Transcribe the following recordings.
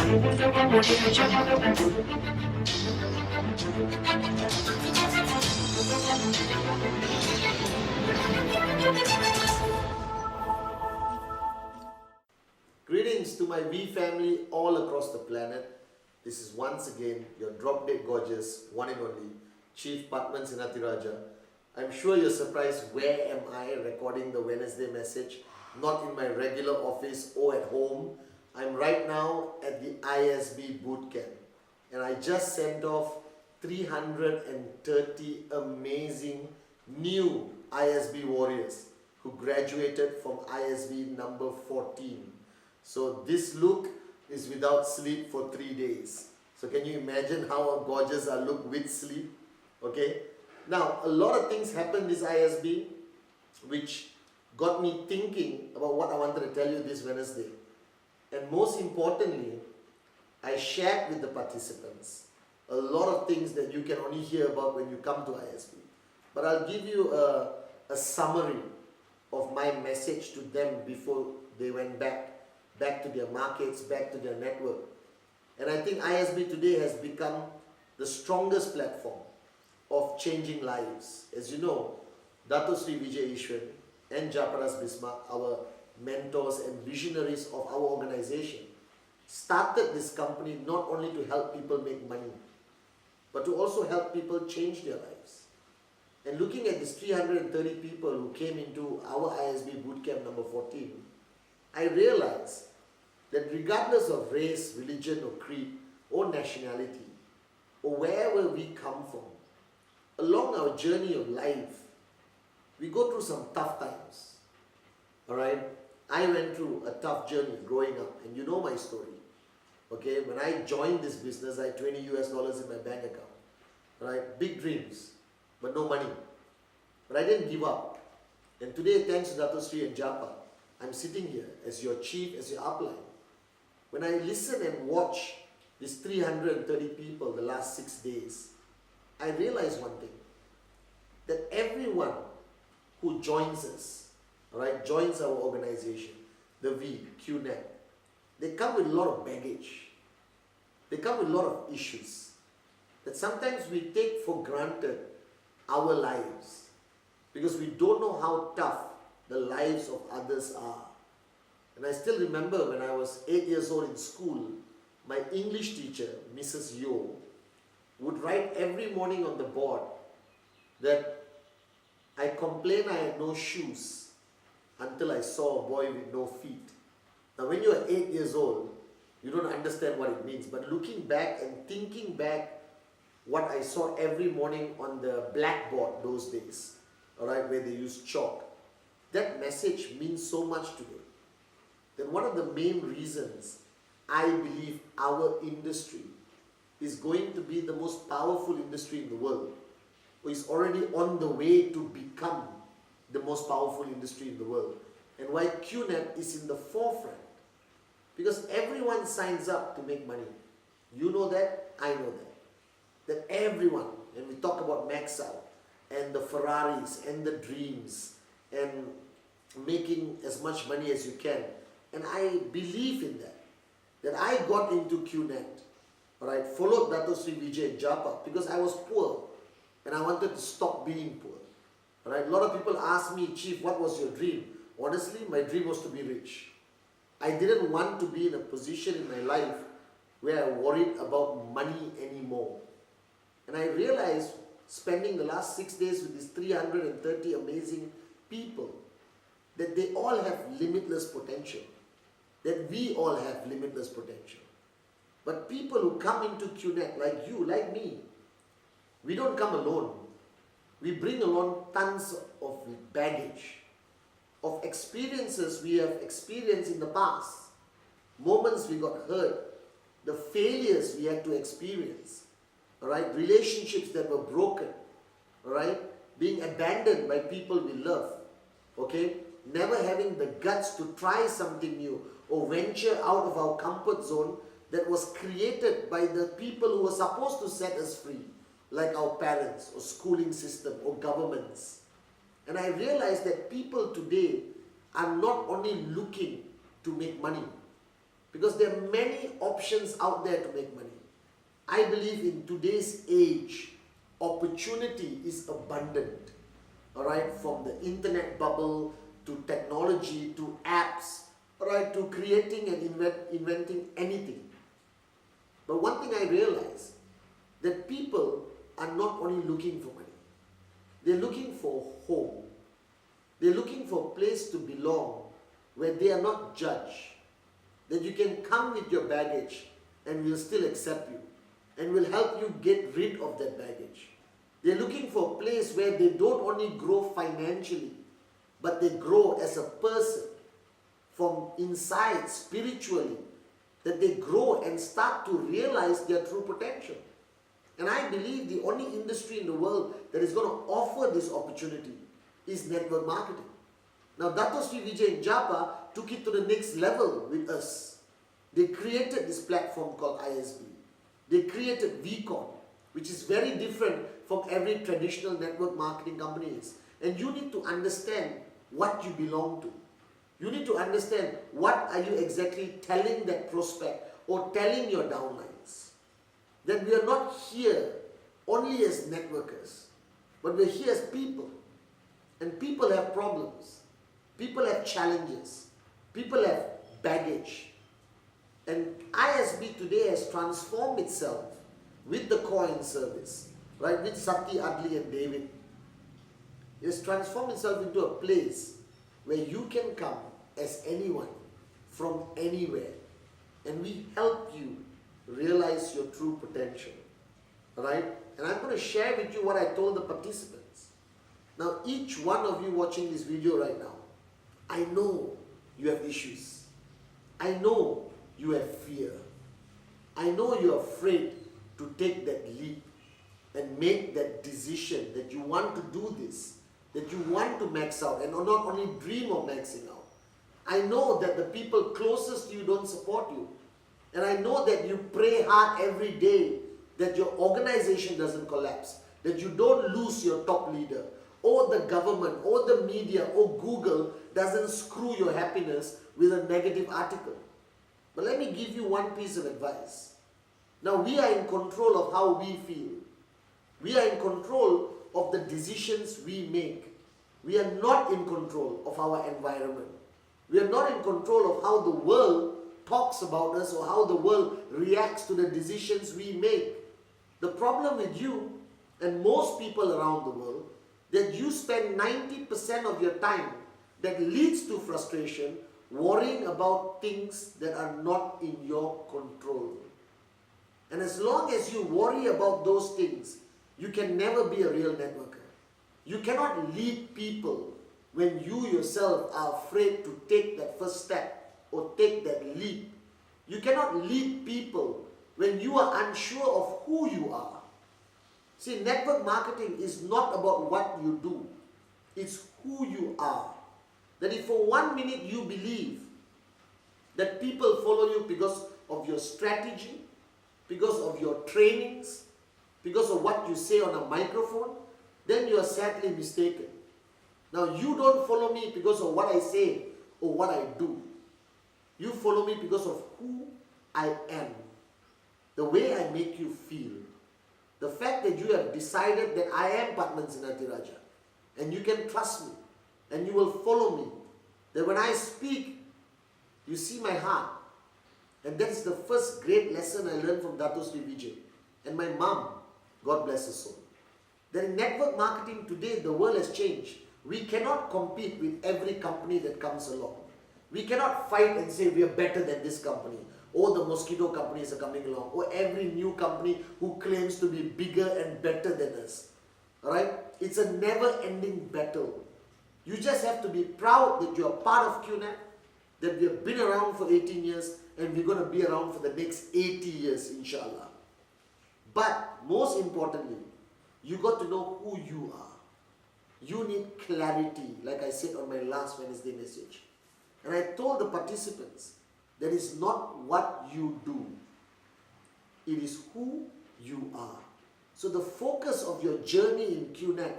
Greetings to my V family all across the planet. This is once again your drop dead gorgeous, one and only, Chief Pathman Senathirajah. I'm sure you're surprised where am I recording the Wednesday message, not in my regular office or at home. I'm right now at the IASB Bootcamp, and I just sent off 330 amazing new IASB warriors who graduated from IASB number 14. So this look is without sleep for 3 days. So can you imagine how gorgeous I look with sleep? Okay. Now a lot of things happened this IASB which got me thinking about what I wanted to tell you this Wednesday. And most importantly, I shared with the participants a lot of things that you can only hear about when you come to IASB. But I'll give you a summary of my message to them before they went back to their markets, back to their network. And I think IASB today has become the strongest platform of changing lives. As you know, Dato Sri Vijay Ishwan and Japaras Bismarck, our mentors and visionaries of our organization, started this company not only to help people make money, but to also help people change their lives. And looking at these 330 people who came into our IASB Bootcamp number 14, I realized that regardless of race, religion or creed or nationality or wherever we come from, along our journey of life, we go through some tough times. Alright? I went through a tough journey growing up, and you know my story. Okay, when I joined this business, I had $20 in my bank account. Right? Big dreams, but no money. But I didn't give up. And today, thanks to Dato Sri and Japa, I'm sitting here as your chief, as your upline. When I listen and watch these 330 people the last 6 days, I realize one thing, that everyone who joins us, right, joins our organization, the V, QNet, they come with a lot of baggage. They come with a lot of issues that sometimes we take for granted our lives because we don't know how tough the lives of others are. And I still remember when I was 8 years old in school, my English teacher, Mrs. Yo, would write every morning on the board that I complained I had no shoes until I saw a boy with no feet. Now when you are 8 years old, you don't understand what it means. But looking back and thinking back what I saw every morning on the blackboard those days, alright, where they used chalk, that message means so much today. Then one of the main reasons I believe our industry is going to be the most powerful industry in the world, or is already on the way to become the most powerful industry in the world, and why QNet is in the forefront. Because everyone signs up to make money. You know that, I know that. That everyone, and we talk about max out, and the Ferraris, and the dreams, and making as much money as you can. And I believe in that. That I got into QNet, alright, followed Dato Sri Vijay and Japa because I was poor and I wanted to stop being poor. Alright, a lot of people ask me, Chief, what was your dream? Honestly, my dream was to be rich. I didn't want to be in a position in my life where I worried about money anymore. And I realized, spending the last 6 days with these 330 amazing people, that they all have limitless potential. That we all have limitless potential. But people who come into QNet, like you, like me, we don't come alone. We bring along tons of baggage, of experiences we have experienced in the past, moments we got hurt, the failures we had to experience, right? Relationships that were broken, right? Being abandoned by people we love, okay? Never having the guts to try something new or venture out of our comfort zone that was created by the people who were supposed to set us free, like our parents or schooling system or governments. And I realized that people today are not only looking to make money. because there are many options out there to make money. I believe in today's age, opportunity is abundant. Alright, from the internet bubble to technology to apps, alright, to creating and inventing anything. But one thing I realize, that people are not only looking for money, they're looking for home. They're looking for a place to belong where they are not judged. That you can come with your baggage and we'll still accept you and will help you get rid of that baggage. They're looking for a place where they don't only grow financially, but they grow as a person from inside, spiritually, that they grow and start to realize their true potential. And I believe the only industry in the world that is going to offer this opportunity is network marketing. Now, Dato Sri Vijay and Japa took it to the next level with us. They created this platform called IASB. They created VCon, which is very different from every traditional network marketing companies. And you need to understand what you belong to. You need to understand what are you exactly telling that prospect or telling your downlines. That we are not here only as networkers, but we're here as people. And people have problems. People have challenges. People have baggage. And IASB today has transformed itself with the coin service, right? With Sati, Adli and David. It has transformed itself into a place where you can come as anyone from anywhere. And we help you realize your true potential. Right? And I'm going to share with you what I told the participants. Now, each one of you watching this video right now, I know you have issues. I know you have fear. I know you're afraid to take that leap and make that decision that you want to do this, that you want to max out and not only dream of maxing out. I know that the people closest to you don't support you. And I know that you pray hard every day that your organization doesn't collapse, that you don't lose your top leader, or the government, or the media, or Google doesn't screw your happiness with a negative article. But let me give you one piece of advice. Now, we are in control of how we feel. We are in control of the decisions we make. We are not in control of our environment. We are not in control of how the world talks about us or how the world reacts to the decisions we make. The problem with you and most people around the world, that you spend 90% of your time that leads to frustration worrying about things that are not in your control. And as long as you worry about those things, you can never be a real networker. You cannot lead people when you yourself are afraid to take that first step or take that leap. You cannot lead people when you are unsure of who you are. See, network marketing is not about what you do. It's who you are. That if for 1 minute you believe that people follow you because of your strategy, because of your trainings, because of what you say on a microphone, then you are sadly mistaken. Now, you don't follow me because of what I say or what I do. You follow me because of who I am, the way I make you feel. The fact that you have decided that I am Pathman Senathirajah, and you can trust me, and you will follow me. That when I speak, you see my heart. And that is the first great lesson I learned from Dato Sri Vijay and my mom, God bless her soul. That in network marketing today, the world has changed. We cannot compete with every company that comes along. We cannot fight and say we are better than this company, or the mosquito companies are coming along, or every new company who claims to be bigger and better than us. Alright? It's a never-ending battle. You just have to be proud that you are part of QNet, that we have been around for 18 years, and we're going to be around for the next 80 years, inshallah. But most importantly, you got to know who you are. You need clarity, like I said on my last Wednesday message. And I told the participants that it's not what you do, it is who you are. So the focus of your journey in QNet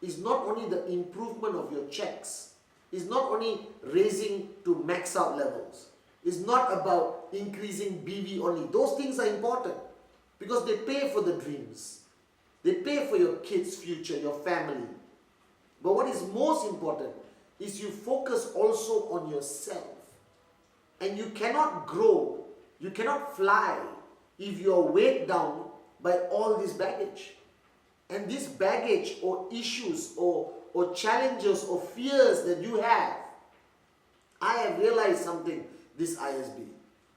is not only the improvement of your checks, is not only raising to max out levels, is not about increasing BV only. Those things are important because they pay for the dreams. They pay for your kids' future, your family. But what is most important is you focus also on yourself. And you cannot grow, you cannot fly if you are weighed down by all this baggage. And this baggage or issues or challenges or fears that you have, I have realized something this ISB.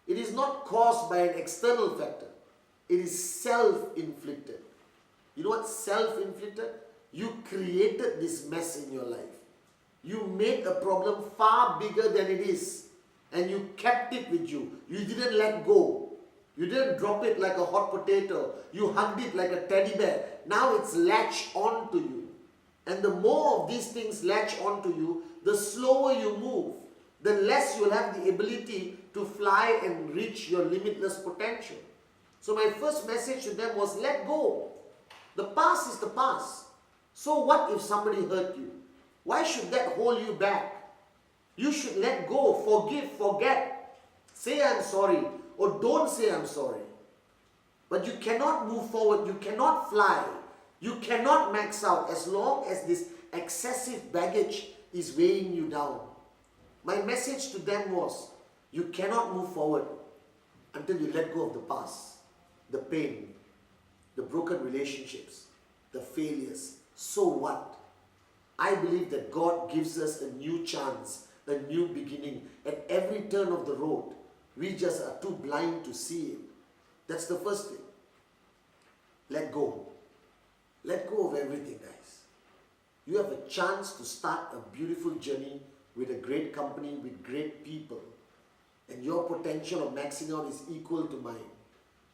It is not caused by an external factor. It is self-inflicted. You know what self-inflicted? You created this mess in your life. You made a problem far bigger than it is. And you kept it with you. You didn't let go. You didn't drop it like a hot potato. You hugged it like a teddy bear. Now it's latched onto you. And the more of these things latch onto you, the slower you move, the less you'll have the ability to fly and reach your limitless potential. So my first message to them was, let go. The past is the past. So what if somebody hurt you? Why should that hold you back? You should let go, forgive, forget. Say I'm sorry or don't say I'm sorry. But you cannot move forward, you cannot fly, you cannot max out as long as this excessive baggage is weighing you down. My message to them was, you cannot move forward until you let go of the past, the pain, the broken relationships, the failures. So what? I believe that God gives us a new chance, a new beginning at every turn of the road. We just are too blind to see it. That's the first thing. Let go. Let go of everything, guys. You have a chance to start a beautiful journey with a great company, with great people. And your potential of maxing out is equal to mine.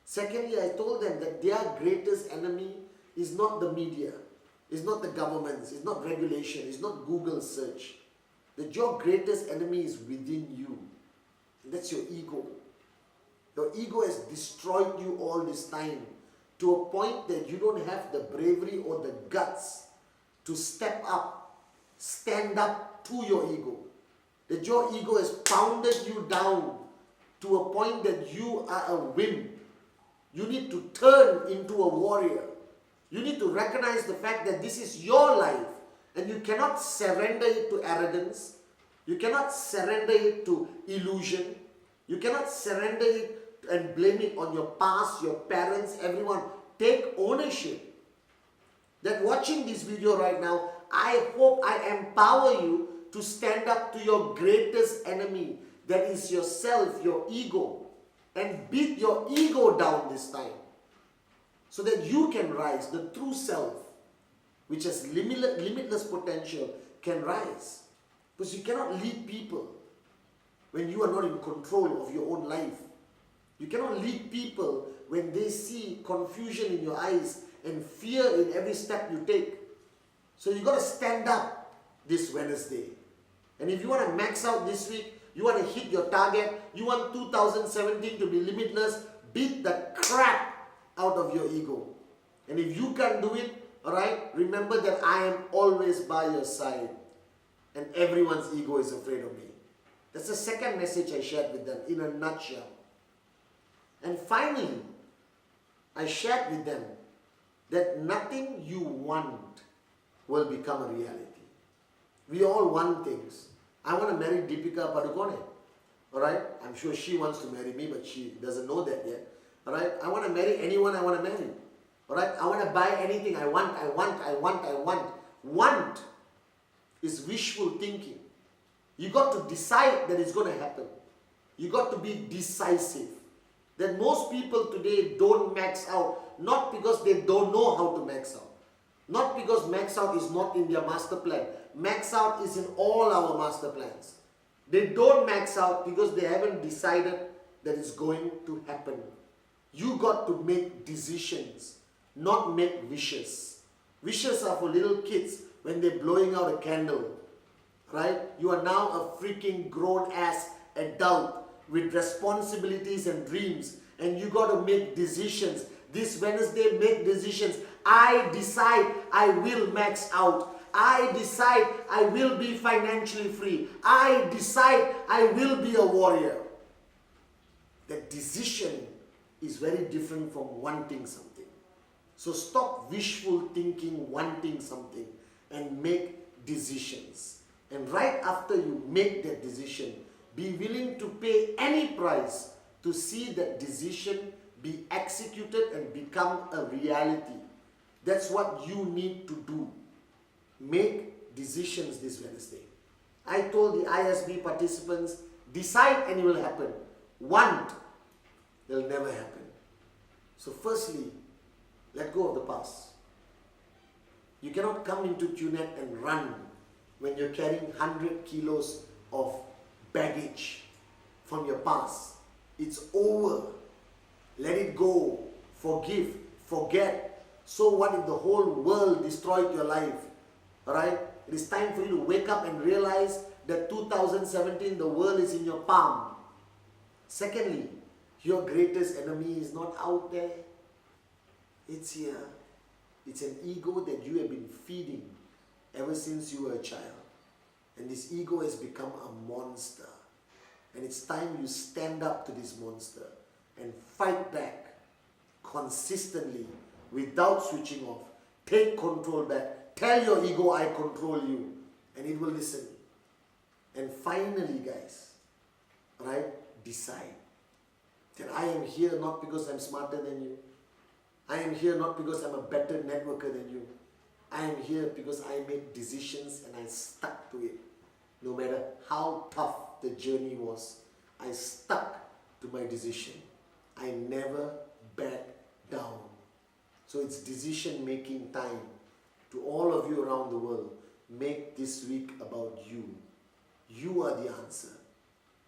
Secondly, I told them that their greatest enemy is not the media, is not the governments, is not regulation, is not Google search. That your greatest enemy is within you. And that's your ego. Your ego has destroyed you all this time to a point that you don't have the bravery or the guts to step up, stand up to your ego. That your ego has pounded you down to a point that you are a wimp. You need to turn into a warrior. You need to recognize the fact that this is your life and you cannot surrender it to arrogance. You cannot surrender it to illusion. You cannot surrender it and blame it on your past, your parents, everyone. Take ownership. That watching this video right now, I hope I empower you to stand up to your greatest enemy, that is yourself, your ego, and beat your ego down this time so that you can rise. The true self, which has limitless potential, can rise. Because you cannot lead people when you are not in control of your own life. You cannot lead people when they see confusion in your eyes and fear in every step you take. So you got to stand up this Wednesday. And if you want to max out this week, you want to hit your target, you want 2017 to be limitless, beat the crap out of your ego. And if you can't do it, alright, remember that I am always by your side. And everyone's ego is afraid of me. That's the second message I shared with them in a nutshell. And finally, I shared with them that nothing you want will become a reality. We all want things. I want to marry Deepika Padukone. Alright? I'm sure she wants to marry me, but she doesn't know that yet. Alright? I want to marry anyone I want to marry. Alright? I want to buy anything I want. Want is wishful thinking. You got to decide that it's going to happen. You got to be decisive. That most people today don't max out, not because they don't know how to max out. Not because max out is not in their master plan. Max out is in all our master plans. They don't max out because they haven't decided that it's going to happen. You got to make decisions, not make wishes. Wishes are for little kids when they're blowing out a candle. Right? You are now a freaking grown-ass adult with responsibilities and dreams, and you got to make decisions. This Wednesday, make decisions. I decide I will max out. I decide I will be financially free. I decide I will be a warrior. that decision is very different from wanting something. So stop wishful thinking, wanting something, and make decisions. And right after you make that decision, be willing to pay any price to see that decision be executed and become a reality. That's what you need to do. Make decisions this Wednesday. I told the IASB participants, decide and it will happen. Want, it will never happen. So firstly, let go of the past. You cannot come into QNet and run when you're carrying 100 kilos of baggage from your past. It's over. Let it go. Forgive. Forget. So what if the whole world destroyed your life? Alright? It is time for you to wake up and realize that 2017, the world is in your palm. Secondly, your greatest enemy is not out there. It's here. It's an ego that you have been feeding ever since you were a child. And this ego has become a monster. And it's time you stand up to this monster and fight back consistently without switching off. Take control back. Tell your ego, I control you. And it will listen. And finally, guys, right, decide that I am here not because I'm smarter than you. I am here not because I'm a better networker than you. I am here because I made decisions and I stuck to it. No matter how tough the journey was, I stuck to my decision. I never backed down. So it's decision-making time. To all of you around the world, make this week about you. You are the answer.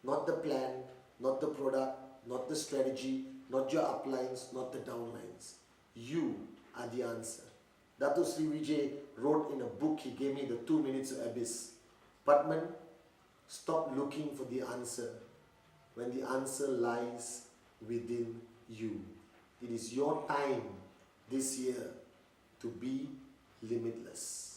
Not the plan, not the product, not the strategy, not your uplines, not the downlines. You are the answer. Dato Sri Vijay wrote in a book he gave me, The 2 Minutes of Abyss. Pathman, stop looking for the answer when the answer lies within you. It is your time this year to be limitless.